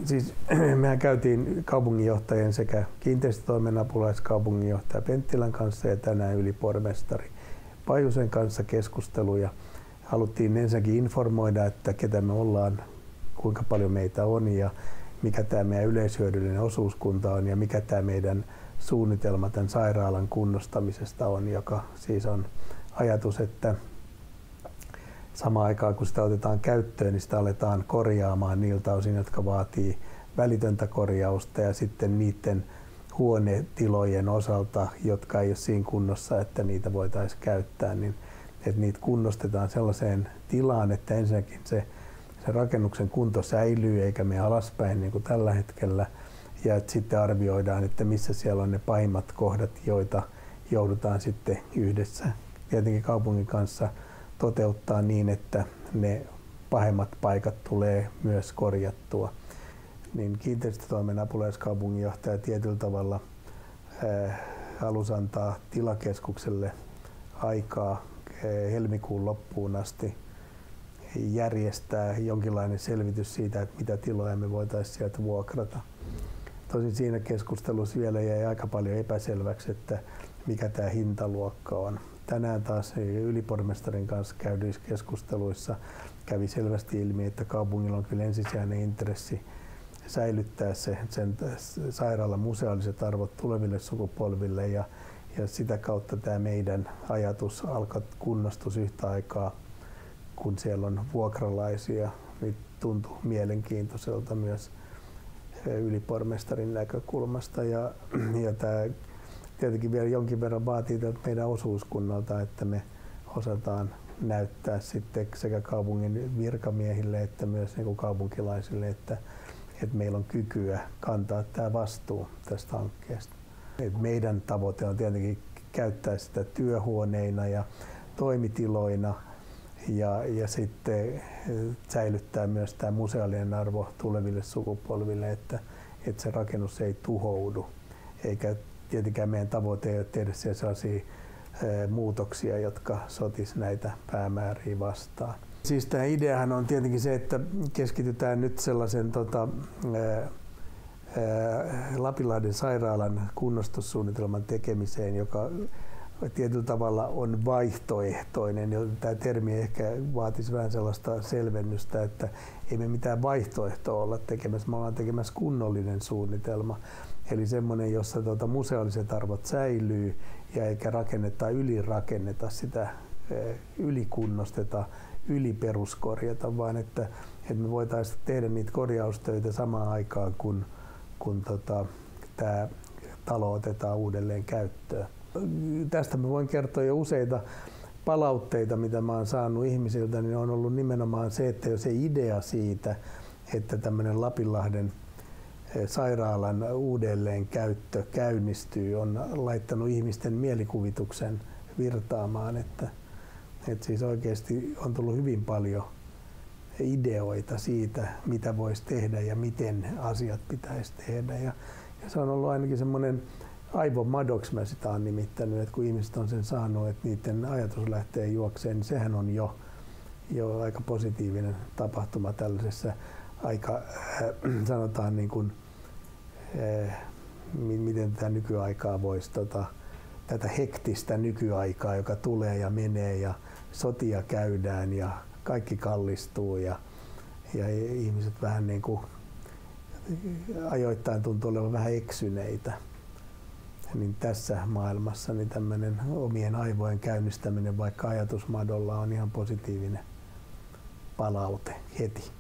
Siis mehän käytiin kaupunginjohtajien sekä kiinteistötoimen apulaiskaupunginjohtaja Penttilän kanssa ja tänään ylipormestari Pajusen kanssa keskusteluja. Haluttiin ensinnäkin informoida, että ketä me ollaan, kuinka paljon meitä on ja mikä tämä meidän yleishyödyllinen osuuskunta on ja mikä tämä meidän suunnitelma tämän sairaalan kunnostamisesta on, joka siis on ajatus, että samaan aikaan kun sitä otetaan käyttöön, niin sitä aletaan korjaamaan niiltä osin, jotka vaatii välitöntä korjausta ja sitten niiden huonetilojen osalta, jotka ei ole siinä kunnossa, että niitä voitaisiin käyttää, niin että niitä kunnostetaan sellaiseen tilaan, että ensinnäkin se rakennuksen kunto säilyy eikä mene alaspäin niin kuin tällä hetkellä. Ja että sitten arvioidaan, että missä siellä on ne pahimmat kohdat, joita joudutaan sitten yhdessä tietenkin kaupungin kanssa toteuttaa niin, että ne pahimmat paikat tulee myös korjattua. Niin kiinteistötoimen apulaiskaupunginjohtaja tietyllä tavalla halusi antaa tilakeskukselle aikaa helmikuun loppuun asti järjestää jonkinlainen selvitys siitä, että mitä tiloja me voitaisiin sieltä vuokrata. Tosin siinä keskustelussa vielä jäi aika paljon epäselväksi, että mikä tämä hintaluokka on. Tänään taas ylipormestarin kanssa käydyissä keskusteluissa kävi selvästi ilmi, että kaupungilla on kyllä ensisijainen intressi säilyttää sen sairaalan museaaliset arvot tuleville sukupolville ja sitä kautta tämä meidän ajatus alkaa kunnostus yhtä aikaa, kun siellä on vuokralaisia, niin tuntui mielenkiintoiselta myös ylipormestarin näkökulmasta ja tämä tietenkin vielä jonkin verran vaatii meidän osuuskunnalta, että me osataan näyttää sitten sekä kaupungin virkamiehille että myös niin kuin kaupunkilaisille, että meillä on kykyä kantaa tämä vastuu tästä hankkeesta. Et meidän tavoite on tietenkin käyttää sitä työhuoneina ja toimitiloina ja sitten säilyttää myös tämä museaalinen arvo tuleville sukupolville, että se rakennus ei tuhoudu. Eikä tietenkään meidän tavoite ei ole tehdä sellaisia muutoksia, jotka sotis näitä päämääriä vastaan. Siis tämä ideahan on tietenkin se, että keskitytään nyt sellaisen Lapinlahden sairaalan kunnostussuunnitelman tekemiseen, joka tietyllä tavalla on vaihtoehtoinen. Tämä termi ehkä vaatisi vähän sellaista selvennystä, että ei me mitään vaihtoehtoa olla tekemässä, me ollaan tekemässä kunnollinen suunnitelma. Eli semmoinen, jossa museaaliset arvot säilyy ja eikä ylirakenneta sitä, ylikunnosteta, yliperuskorjata, vaan että me voitaisiin tehdä niitä korjaustöitä samaan aikaan, kun tämä talo otetaan uudelleen käyttöön. Tästä mä voin kertoa jo useita palautteita, mitä mä oon saanut ihmisiltä, niin on ollut nimenomaan se, että jo se idea siitä, että tämmöinen Lapinlahden sairaalan uudelleen käyttö käynnistyy, on laittanut ihmisten mielikuvituksen virtaamaan, että siis oikeasti on tullut hyvin paljon ideoita siitä, mitä voisi tehdä ja miten asiat pitäisi tehdä. Ja se on ollut ainakin semmoinen aivomadoksi, mä sitä olen nimittänyt, että kun ihmiset on sen saanut, että niiden ajatus lähtee juokseen, niin sehän on jo aika positiivinen tapahtuma tällaisessa aika, sanotaan niin kuin, miten tätä nykyaikaa voisi, tätä hektistä nykyaikaa, joka tulee ja menee ja sotia käydään ja kaikki kallistuu ja ihmiset vähän niin kuin ajoittain tuntuu olevan vähän eksyneitä. Niin tässä maailmassa niin tämmöinen omien aivojen käynnistäminen vaikka ajatusmadolla on ihan positiivinen palaute heti.